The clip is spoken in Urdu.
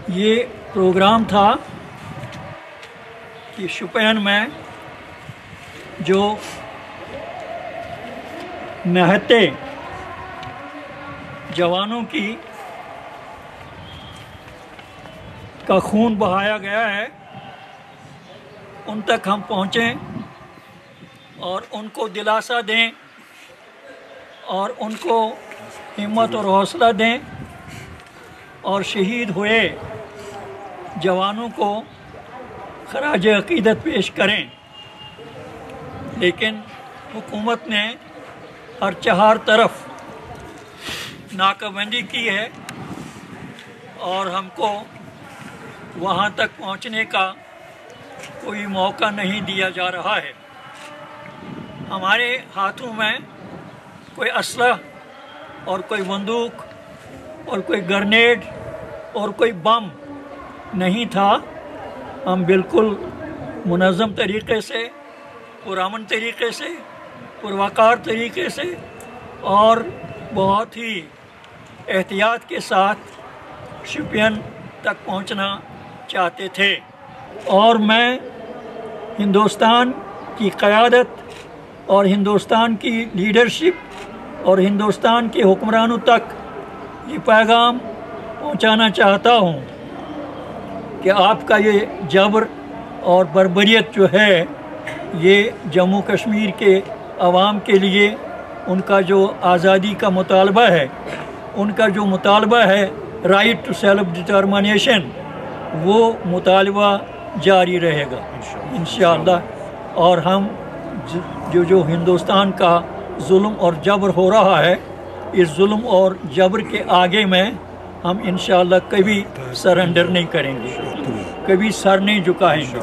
یہ پروگرام تھا کہ شوپین میں جو نہتے جوانوں کا خون بہایا گیا ہے ان تک ہم پہنچیں اور ان کو دلاسا دیں اور ان کو ہمت اور حوصلہ دیں اور شہید ہوئے جوانوں کو خراج عقیدت پیش کریں۔ لیکن حکومت نے ہر چہار طرف ناکہ بندی کی ہے اور ہم کو وہاں تک پہنچنے کا کوئی موقع نہیں دیا جا رہا ہے۔ ہمارے ہاتھوں میں کوئی اسلحہ اور کوئی بندوق اور کوئی گرنیڈ اور کوئی بم نہیں تھا۔ ہم بالکل منظم طریقے سے، پرامن طریقے سے، پروقار طریقے سے اور بہت ہی احتیاط کے ساتھ شوپین تک پہنچنا چاہتے تھے، اور میں ہندوستان کی قیادت اور ہندوستان کی لیڈرشپ اور ہندوستان کے حکمرانوں تک یہ پیغام پہنچانا چاہتا ہوں کہ آپ کا یہ جبر اور بربریت جو ہے یہ جموں کشمیر کے عوام کے لیے ان کا جو آزادی کا مطالبہ ہے، ان کا جو مطالبہ ہے رائٹ ٹو سیلف ڈٹرمنیشن، وہ مطالبہ جاری رہے گا انشاءاللہ۔ اور ہم جو ہندوستان کا ظلم اور جبر ہو رہا ہے، اس ظلم اور جبر کے آگے میں ہم انشاءاللہ کبھی سرنڈر نہیں کریں گے، کبھی سر نہیں جھکائیں گے۔